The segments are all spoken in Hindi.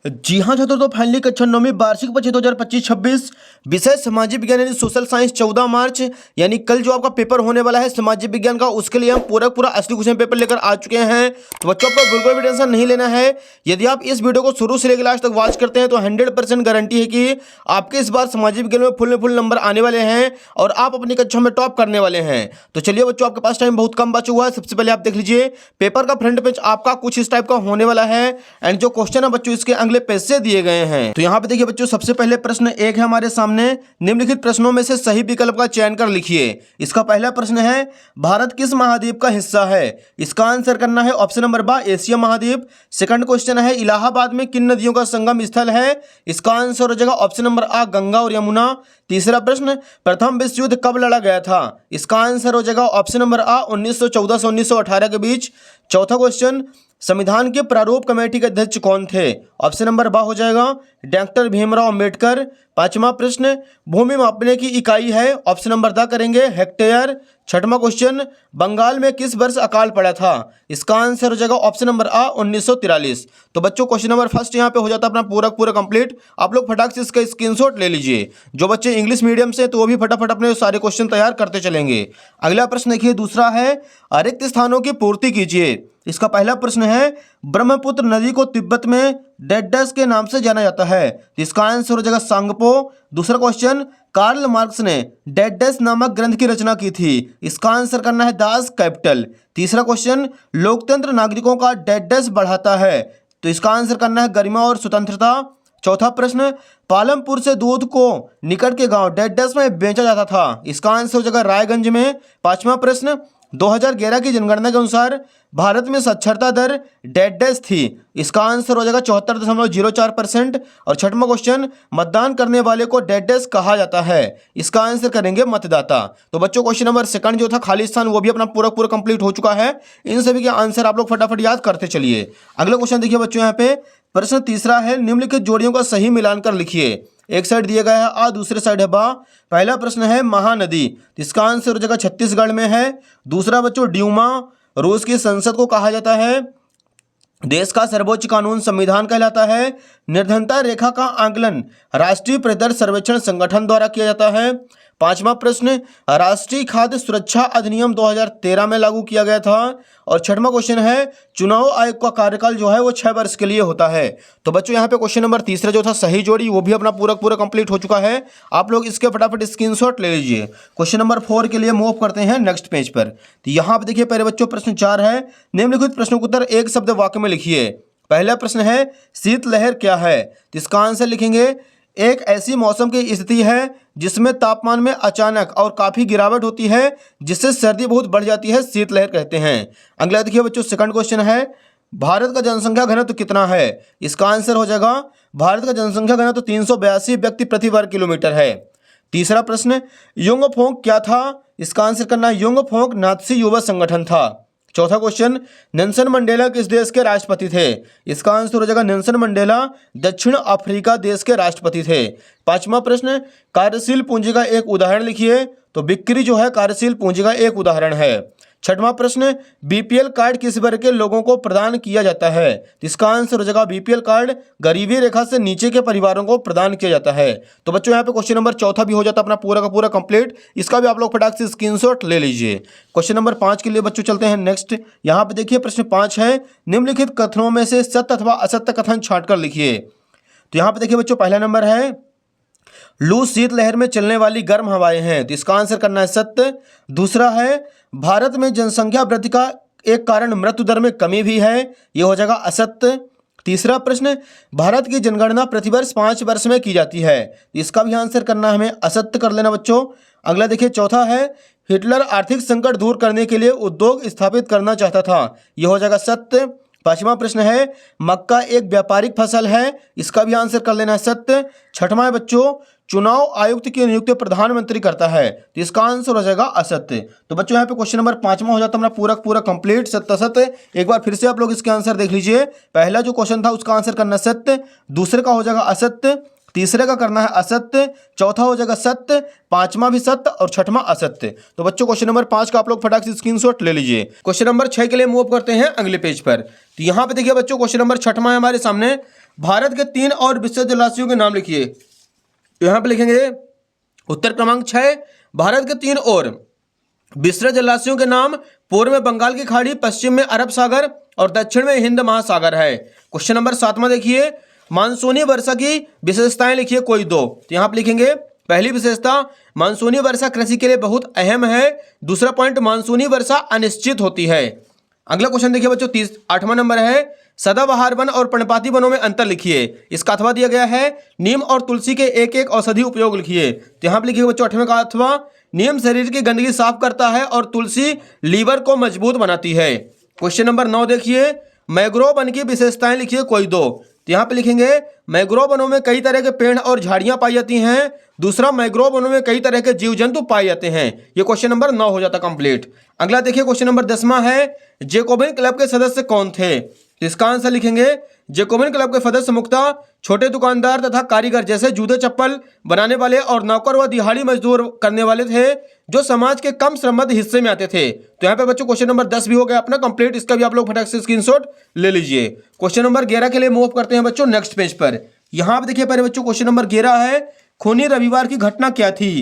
जी हाँ छात्रों, तो फाइनली कक्षा 9वीं वार्षिक परीक्षा 2025-26 विषय सामाजिक विज्ञान यानी सोशल साइंस 14 मार्च यानी कल जो आपका पेपर होने वाला है सामाजिक विज्ञान का, उसके लिए हम पूरा असली क्वेश्चन पेपर लेकर आ चुके हैं। तो बच्चों आपको बिल्कुल भी टेंशन नहीं लेना है। यदि आप इस वीडियो को शुरू से लेकर लास्ट तक वॉच करते हैं तो 100% गारंटी है कि आपके इस बार सामाजिक विज्ञान में फुल नंबर आने वाले हैं और आप अपनी कक्षा में टॉप करने वाले हैं। तो चलिए बच्चों, आपके पास टाइम बहुत कम बचा हुआ है। सबसे पहले आप देख लीजिए पेपर का फ्रंट पेज आपका कुछ इस टाइप का होने वाला है एंड जो क्वेश्चन है बच्चों इसके अगले पेज से दिए गए हैं। तो यहाँ पे देखिए बच्चों, सबसे पहले प्रश्न एक है हमारे सामने। निम्नलिखित प्रश्नों में से सही विकल्प का चयन कर लिखिए। इसका पहला प्रश्न है, भारत किस महाद्वीप का हिस्सा है? इसका आंसर करना है ऑप्शन नंबर बा, एशिया महाद्वीप। सेकंड क्वेश्चन है, इलाहाबाद में किन नदियों का संगम स्थल है? इसका आंसर हो जाएगा ऑप्शन नंबर आ, गंगा और यमुना। तीसरा प्रश्न, प्रथम विश्व युद्ध कब लड़ा गया था? इसका आंसर हो जाएगा ऑप्शन नंबर आ, 1914 से 1918 के बीच। चौथा क्वेश्चन, संविधान के प्रारूप कमेटी के अध्यक्ष कौन थे? ऑप्शन नंबर बा हो जाएगा डॉक्टर भीमराव अंबेडकर। पांचवा प्रश्न, भूमि मापने की इकाई है? ऑप्शन नंबर दा करेंगे हेक्टेयर। छठवां क्वेश्चन, बंगाल में किस वर्ष अकाल पड़ा था? इसका आंसर हो जाएगा ऑप्शन नंबर आ, 1943। तो बच्चों क्वेश्चन नंबर फर्स्ट यहाँ पे हो जाता है अपना पूरा कंप्लीट। आप लोग फटाक से इसका स्क्रीनशॉट ले लीजिए। जो बच्चे इंग्लिश मीडियम से तो वो भी फटाफट अपने सारे क्वेश्चन तैयार करते चलेंगे। अगला प्रश्न देखिए, दूसरा है, रिक्त स्थानों की पूर्ति कीजिए। इसका पहला प्रश्न है, ब्रह्मपुत्र नदी को तिब्बत में डेडस के नाम से जाना जाता है। इसका आंसर हो जाएगा सांगपो। दूसरा क्वेश्चन, कार्ल मार्क्स ने डेडस नामक ग्रंथ की रचना की थी। इसका आंसर करना है दास कैपिटल। तीसरा क्वेश्चन, लोकतंत्र नागरिकों का डेडस बढ़ाता है। तो इसका आंसर करना है गरिमा और स्वतंत्रता। चौथा प्रश्न, पालमपुर से दूध को निकट के गांव डेडस में बेचा जाता था। इसका आंसर हो जाएगा रायगंज में। पांचवा प्रश्न, 2011 की जनगणना के अनुसार भारत में साक्षरता दर डेडस थी। इसका आंसर हो जाएगा 74.04%। और छठवां क्वेश्चन, मतदान करने वाले को डेडस कहा जाता है। इसका आंसर करेंगे मतदाता। तो बच्चों क्वेश्चन नंबर सेकंड जो था खाली स्थान, वो भी अपना पूरा कंप्लीट हो चुका है। इन सभी के आंसर आप लोग फटाफट याद करते चलिए। अगला क्वेश्चन देखिए बच्चों, यहाँ पे प्रश्न तीसरा है, निम्नलिखित जोड़ियों का सही मिलान कर लिखिए। एक साइड दिया गया है आ, दूसरे साइड है बा। पहला प्रश्न है महानदी, इसका आंसर हो जाएगा छत्तीसगढ़ में है। दूसरा बच्चों, ड्यूमा रूस की संसद को कहा जाता है। देश का सर्वोच्च कानून संविधान कहलाता है। निर्धनता रेखा का आंकलन राष्ट्रीय प्रतिदर सर्वेक्षण संगठन द्वारा किया जाता है। पांचवा प्रश्न, राष्ट्रीय खाद्य सुरक्षा अधिनियम 2013 में लागू किया गया था। और छठवां क्वेश्चन है, चुनाव आयोग का कार्यकाल जो है वो 6 वर्ष के लिए होता है। तो बच्चों यहाँ पे क्वेश्चन नंबर तीसरा जो था सही जोड़ी, वो भी अपना पूरा कंप्लीट हो चुका है। आप लोग इसके फटाफट स्क्रीनशॉट ले लीजिए। क्वेश्चन नंबर 4 के लिए मूव करते हैं नेक्स्ट पेज पर। तो यहाँ पे देखिए पहले बच्चों प्रश्न 4 है, निम्नलिखित प्रश्नों का उत्तर एक शब्द वाक्य में लिखिए। पहला प्रश्न है, शीतलहर क्या है? तो इसका आंसर लिखेंगे, एक ऐसी मौसम की स्थिति है जिसमें तापमान में अचानक और काफ़ी गिरावट होती है जिससे सर्दी बहुत बढ़ जाती है, शीतलहर कहते हैं। अगला देखिए बच्चों, सेकंड क्वेश्चन है, भारत का जनसंख्या घनत्व कितना है? इसका आंसर हो जाएगा भारत का जनसंख्या घनत्व 382 व्यक्ति प्रति वर्ग किलोमीटर है। तीसरा प्रश्न, युंगफोंग क्या था? इसका आंसर करना है युंगफोंग नात्सी युवा संगठन था। चौथा क्वेश्चन, नेल्सन मंडेला किस देश के राष्ट्रपति थे? इसका आंसर हो जाएगा नेल्सन मंडेला दक्षिण अफ्रीका देश के राष्ट्रपति थे। पांचवा प्रश्न, कार्यशील पूंजी का एक उदाहरण लिखिए। तो बिक्री जो है कार्यशील पूंजी का एक उदाहरण है। छठवां प्रश्न, बीपीएल कार्ड किस वर्ग के लोगों को प्रदान किया जाता है? इसका आंसर हो जाएगा बीपीएल कार्ड गरीबी रेखा से नीचे के परिवारों को प्रदान किया जाता है। तो बच्चों यहाँ पे क्वेश्चन नंबर चौथा भी हो जाता है अपना पूरा का पूरा कंप्लीट। इसका भी आप लोग फटाक से स्क्रीनशॉट ले लीजिए। क्वेश्चन नंबर 5 के लिए बच्चों चलते हैं नेक्स्ट। यहाँ पे देखिए प्रश्न 5 है, निम्नलिखित कथनों में से सत्य अथवा असत्य कथन छांटकर लिखिए। तो यहाँ पे देखिए बच्चों पहला नंबर है, लू शीतलहर में चलने वाली गर्म हवाएं हैं। तो इसका आंसर करना है सत्य। दूसरा है, भारत में जनसंख्या वृद्धि का एक कारण मृत्यु दर में कमी भी है, ये हो जाएगा असत्य। तीसरा प्रश्न, भारत की जनगणना प्रतिवर्ष 5 वर्ष में की जाती है। इसका भी आंसर करना हमें असत्य कर लेना बच्चों। अगला देखिए चौथा है, हिटलर आर्थिक संकट दूर करने के लिए उद्योग स्थापित करना चाहता था, ये हो जाएगा सत्य। पांचवा प्रश्न है, मक्का एक व्यापारिक फसल है। इसका भी आंसर कर लेना है सत्य। छठवां है बच्चों, चुनाव आयुक्त की नियुक्ति प्रधानमंत्री करता है। तो इसका आंसर हो जाएगा असत्य। तो बच्चों यहाँ पे क्वेश्चन नंबर 5वां हो जाता है हमारा पूरा कंप्लीट सत्य असत्य। एक बार फिर से आप लोग इसके आंसर देख लीजिए। पहला जो क्वेश्चन था उसका आंसर करना सत्य, दूसरे का हो जाएगा असत्य, तीसरे का करना है असत्य, चौथा हो जाएगा सत्य, पांचवा भी सत्य और छठवां असत्य। तो बच्चों क्वेश्चन नंबर 5 का आप लोग फटाक से स्क्रीनशॉट ले लीजिए। क्वेश्चन नंबर 6 के लिए मूव करते हैं अगले पेज पर। तो यहाँ पे देखिए बच्चों क्वेश्चन नंबर 6वां है हमारे सामने, भारत के 3 और विशेष जलाशयों के नाम लिखिए। तो यहाँ पे लिखेंगे उत्तर क्रमांक 6, भारत के 3 और विस्तृत जलाशयों के नाम पूर्व में बंगाल की खाड़ी, पश्चिम में अरब सागर और दक्षिण में हिंद महासागर है। क्वेश्चन नंबर 7वां देखिए, मानसूनी वर्षा की विशेषताएं लिखिए कोई दो। तो यहाँ पे लिखेंगे पहली विशेषता, मानसूनी वर्षा कृषि के लिए बहुत अहम है। दूसरा पॉइंट, मानसूनी वर्षा अनिश्चित होती है। अगला क्वेश्चन देखिए बच्चों, 8वां नंबर है, सदाबहार वन और पर्णपाती वनों में अंतर लिखिए। इसका अथवा दिया गया है, नीम और तुलसी के एक एक औषधि उपयोग लिखिए। तो यहाँ पे लिखिए बच्चों 8वें का अथवा, नीम शरीर की गंदगी साफ करता है और तुलसी लीवर को मजबूत बनाती है। क्वेश्चन नंबर 9 देखिए, मैंग्रोव वन की विशेषताएं लिखिए कोई दो। तो यहाँ पे लिखेंगे मैंग्रोव वनों में कई तरह के पेड़ और झाड़ियां पाई जाती हैं। दूसरा, मैंग्रोव वनों में कई तरह के जीव जंतु पाए जाते हैं। ये क्वेश्चन नंबर 9 हो जाता कंप्लीट। अगला देखिए क्वेश्चन नंबर 10वां है, जैकोबिन क्लब के सदस्य कौन थे। तो इसका आंसर लिखेंगे, जैकोबिन क्लब के सदस्य मुख्यतः छोटे दुकानदार तथा कारीगर जैसे जूते चप्पल बनाने वाले और नौकर व दिहाड़ी मजदूर करने वाले थे, जो समाज के कम श्रमबद्ध हिस्से में आते थे। तो यहाँ पे बच्चों क्वेश्चन नंबर 10 भी हो गया अपना कंप्लीट। इसका भी आप लोग फटाक से स्क्रीनशॉट ले लीजिए। क्वेश्चन नंबर 11 के लिए मूव करते हैं बच्चों नेक्स्ट पेज पर। यहाँ पे देखिए पहले बच्चों क्वेश्चन नंबर 11 है, खूनी रविवार की घटना क्या थी।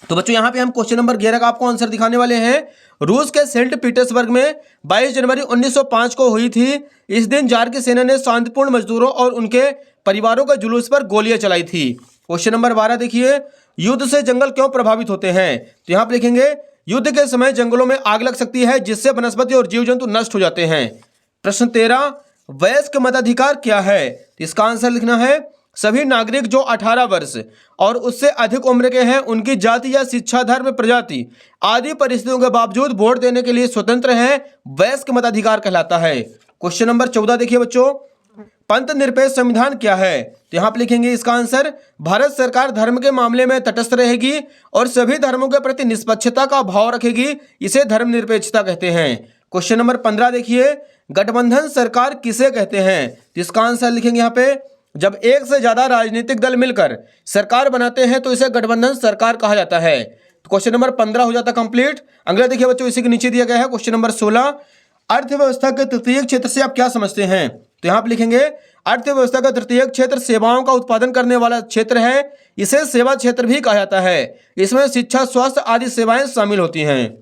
तो बच्चों यहाँ पे हम क्वेश्चन नंबर 11 का आपको आंसर दिखाने वाले हैं। रूस के सेंट पीटर्सबर्ग में 22 जनवरी 1905 को हुई थी। इस दिन जार की सेना ने शांतिपूर्ण मजदूरों और उनके परिवारों के जुलूस पर गोलियां चलाई थी। क्वेश्चन नंबर 12 देखिए, युद्ध से जंगल क्यों प्रभावित होते हैं। तो यहाँ पे लिखेंगे, युद्ध के समय जंगलों में आग लग सकती है जिससे वनस्पति और जीव जंतु नष्ट हो जाते हैं। प्रश्न 13, वयस्क मताधिकार क्या है। तो इसका आंसर लिखना है, सभी नागरिक जो 18 वर्ष और उससे अधिक उम्र के हैं उनकी जाति या शिक्षा, धर्म, प्रजाति आदि परिस्थितियों के बावजूद वोट देने के लिए स्वतंत्र हैं, वयस्क मताधिकार कहलाता है। क्वेश्चन नंबर 14 देखिए बच्चों, पंथ निरपेक्ष संविधान क्या है। तो यहाँ पे लिखेंगे इसका आंसर, भारत सरकार धर्म के मामले में तटस्थ रहेगी और सभी धर्मों के प्रति निष्पक्षता का भाव रखेगी, इसे धर्मनिरपेक्षता कहते हैं। क्वेश्चन नंबर 15 देखिए, गठबंधन सरकार किसे कहते हैं। तो इसका आंसर लिखेंगे यहाँ पे, जब एक से ज्यादा राजनीतिक दल मिलकर सरकार बनाते हैं तो इसे गठबंधन सरकार कहा जाता है। तो क्वेश्चन नंबर 15 हो जाता कंप्लीट। अगला देखिए बच्चों, इसी के नीचे दिया गया है क्वेश्चन नंबर 16, अर्थव्यवस्था के तृतीय क्षेत्र से आप क्या समझते हैं। तो यहाँ पे लिखेंगे, अर्थव्यवस्था का तृतीय क्षेत्र सेवाओं का उत्पादन करने वाला क्षेत्र है, इसे सेवा क्षेत्र भी कहा जाता है। इसमें शिक्षा, स्वास्थ्य आदि सेवाएं शामिल होती हैं।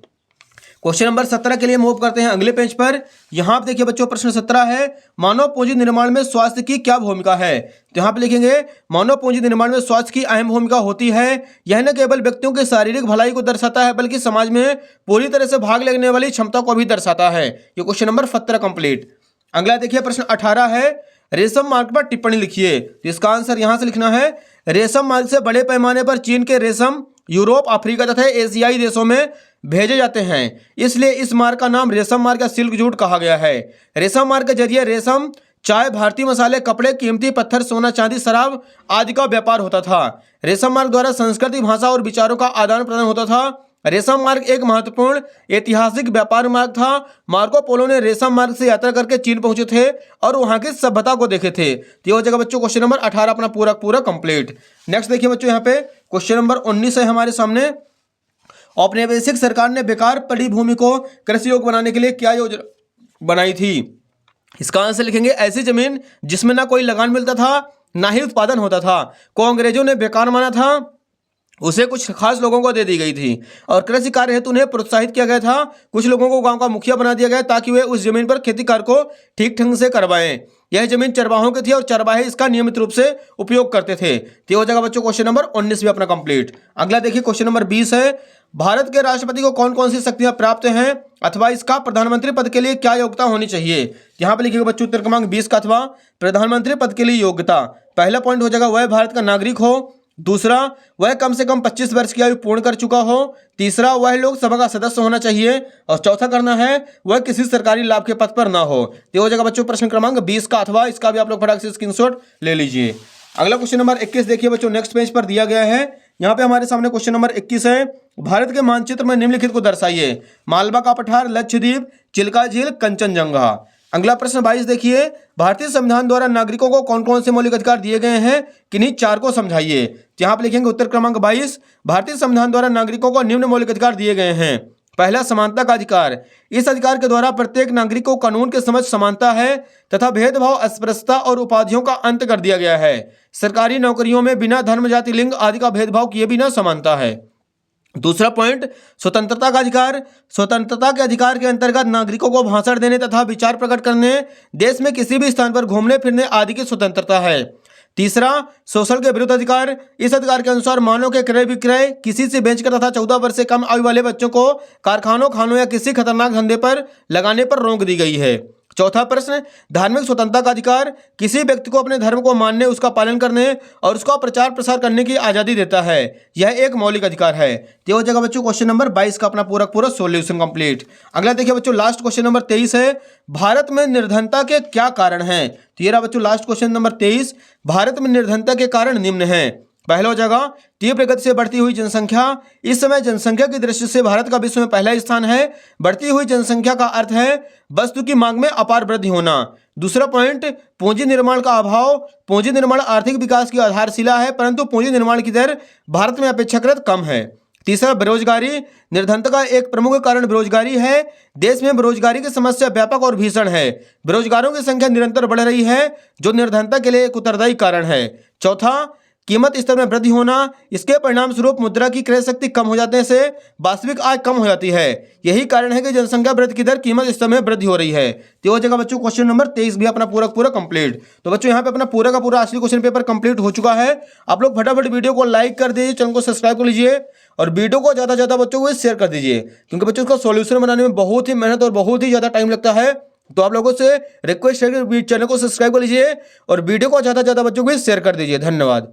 क्वेश्चन नंबर 17 के लिए मूव करते हैं अगले पेज पर। यहाँ पे देखिए बच्चों प्रश्न 17 है, मानव पूंजी निर्माण में स्वास्थ्य की क्या भूमिका है। तो यहाँ पे लिखेंगे, मानव पूंजी निर्माण में स्वास्थ्य की अहम भूमिका होती है। यह न केवल व्यक्तियों की शारीरिक भलाई को दर्शाता है बल्कि समाज में पूरी तरह से भाग लेने वाली क्षमता को भी दर्शाता है। ये क्वेश्चन नंबर 17 कंप्लीट। अगला देखिए प्रश्न 18 है, रेशम मार्ग पर टिप्पणी लिखिए। तो इसका आंसर यहाँ से लिखना है, रेशम मार्ग से बड़े पैमाने पर चीन के रेशम यूरोप, अफ्रीका तथा एशियाई देशों में भेजे जाते हैं, इसलिए इस मार्ग का नाम रेशम मार्ग या सिल्क जूट कहा गया है। रेशम मार्ग के जरिए रेशम, चाय, भारतीय मसाले, कपड़े, कीमती पत्थर, सोना, चांदी, शराब आदि का व्यापार होता था। रेशम मार्ग द्वारा संस्कृति, भाषा और विचारों का आदान प्रदान होता था। रेशम मार्ग एक महत्वपूर्ण ऐतिहासिक व्यापार मार्ग था। मार्को पोलो ने रेशम मार्ग से यात्रा करके चीन पहुंचे थे और वहां की सभ्यता को देखे थे। तो ये हो जाएगा बच्चों क्वेश्चन नंबर 18 अपना पूरा कंप्लीट। नेक्स्ट देखिए बच्चों, यहाँ पे क्वेश्चन नंबर 19 है हमारे सामने, औपनिवेशिक सरकार ने बेकार पड़ी भूमि को कृषि योग्य बनाने के लिए क्या योजना बनाई थी। इसका आंसर लिखेंगे, ऐसी जमीन जिसमें ना कोई लगान मिलता था ना ही उत्पादन होता था, को अंग्रेजों ने बेकार माना था, उसे कुछ खास लोगों को दे दी गई थी और कृषि कार्य हेतु उन्हें प्रोत्साहित किया गया था। कुछ लोगों को गांव का मुखिया बना दिया गया ताकि वे उस जमीन पर खेती कार्य को ठीक ढंग से करवाएं। यह जमीन चरवाहों की थी और चरवाहे इसका नियमित रूप से उपयोग करते थे। तो हो जाएगा बच्चों क्वेश्चन नंबर 19 भी अपना कंप्लीट। अगला देखिए क्वेश्चन नंबर 20 है, भारत के राष्ट्रपति को कौन कौन सी शक्तियां प्राप्त हैं अथवा इसका प्रधानमंत्री पद के लिए क्या योग्यता होनी चाहिए। यहाँ पे लिखिएगा बच्चों उत्तर क्रमांक 20 का, अथवा प्रधानमंत्री पद के लिए योग्यता। पहला पॉइंट हो जाएगा, वह भारत का नागरिक हो। दूसरा, वह कम से कम 25 वर्ष की आयु पूर्ण कर चुका हो। तीसरा, वह लोकसभा का सदस्य होना चाहिए। और चौथा करना है, वह किसी सरकारी लाभ के पद पर ना हो। तो हो जाएगा बच्चों प्रश्न क्रमांक 20 का, अथवा इसका भी आप लोग फटाक से स्क्रीनशॉट ले लीजिए। अगला क्वेश्चन नंबर 21 देखिए बच्चों, नेक्स्ट पेज पर दिया गया है। यहाँ पे हमारे सामने क्वेश्चन नंबर 21 है, भारत के मानचित्र में निम्नलिखित को दर्शाइए। मालवा का पठार, लक्षद्वीप, चिल्का झील, कंचनजंगा। अगला प्रश्न 22 देखिए, भारतीय संविधान द्वारा नागरिकों को कौन कौन से मौलिक अधिकार दिए गए हैं, किन्हीं चार को समझाइए। यहाँ पे लिखेंगे उत्तर क्रमांक 22, भारतीय संविधान द्वारा नागरिकों को निम्न मौलिक अधिकार दिए गए हैं। पहला, समानता का अधिकार। इस अधिकार के द्वारा प्रत्येक नागरिक को कानून के समझ समानता है तथा भेदभाव, अस्पृश्यता और उपाधियों का अंत कर दिया गया है। सरकारी नौकरियों में बिना धर्म, जाति, लिंग आदि का भेदभाव किए बिना समानता है। दूसरा पॉइंट, स्वतंत्रता का अधिकार। स्वतंत्रता के अधिकार के अंतर्गत नागरिकों को भाषण देने तथा विचार प्रकट करने, देश में किसी भी स्थान पर घूमने फिरने आदि की स्वतंत्रता है। तीसरा, शोषण के विरुद्ध अधिकार। इस अधिकार के अनुसार मानव के क्रय विक्रय, किसी से बेचकर तथा 14 वर्ष से कम आयु वाले बच्चों को कारखानों, खानों या किसी खतरनाक धंधे पर लगाने पर रोक दी गई है। चौथा प्रश्न, धार्मिक स्वतंत्रता का अधिकार। किसी व्यक्ति को अपने धर्म को मानने, उसका पालन करने और उसका प्रचार प्रसार करने की आज़ादी देता है। यह एक मौलिक अधिकार है। तो हो जाएगा बच्चों क्वेश्चन नंबर 22 का अपना पूरा सॉल्यूशन कंप्लीट। अगला देखिए बच्चों, लास्ट क्वेश्चन नंबर 23 है, भारत में निर्धनता के क्या कारण हैं। तो ये रहा बच्चों लास्ट क्वेश्चन नंबर 23, भारत में निर्धनता के कारण निम्न हैं। पहला हो जाएगा तीव्र गति से बढ़ती हुई जनसंख्या। इस समय जनसंख्या की दृष्टि से भारत का विश्व में पहला स्थान है। बढ़ती हुई जनसंख्या का अर्थ है वस्तु की मांग में अपार वृद्धि होना। दूसरा पॉइंट, पूंजी निर्माण का अभाव। पूंजी निर्माण आर्थिक विकास की आधारशिला है, परंतु पूंजी निर्माण की दर भारत में अपेक्षाकृत कम है। तीसरा, बेरोजगारी। निर्धनता का एक प्रमुख कारण बेरोजगारी है। देश में बेरोजगारी की समस्या व्यापक और भीषण है। बेरोजगारों की संख्या निरंतर बढ़ रही है, जो निर्धनता के लिए एक उत्तरदायी कारण है। चौथा, कीमत स्तर में वृद्धि होना। इसके परिणाम स्वरूप मुद्रा की क्रय शक्ति कम हो जाने से वास्तविक आय कम हो जाती है। यही कारण है कि जनसंख्या वृद्धि की दर कीमत स्तर में वृद्धि हो रही है। तो हो जाएगा बच्चों क्वेश्चन नंबर 23 भी अपना पूरा कंप्लीट। तो बच्चों यहाँ पे अपना पूरा का पूरा असली क्वेश्चन पेपर कंप्लीट हो चुका है। आप लोग फटाफट वीडियो को लाइक कर दीजिए, चैनल को सब्सक्राइब कर लीजिए और वीडियो को ज़्यादा से ज़्यादा बच्चों को शेयर कर दीजिए, क्योंकि बच्चों उसका सॉल्यूशन बनाने में बहुत ही मेहनत और बहुत ही ज़्यादा टाइम लगता है। तो आप लोगों से रिक्वेस्ट है कि चैनल को सब्सक्राइब कर लीजिए और वीडियो को ज़्यादा से ज़्यादा बच्चों को शेयर कर दीजिए। धन्यवाद।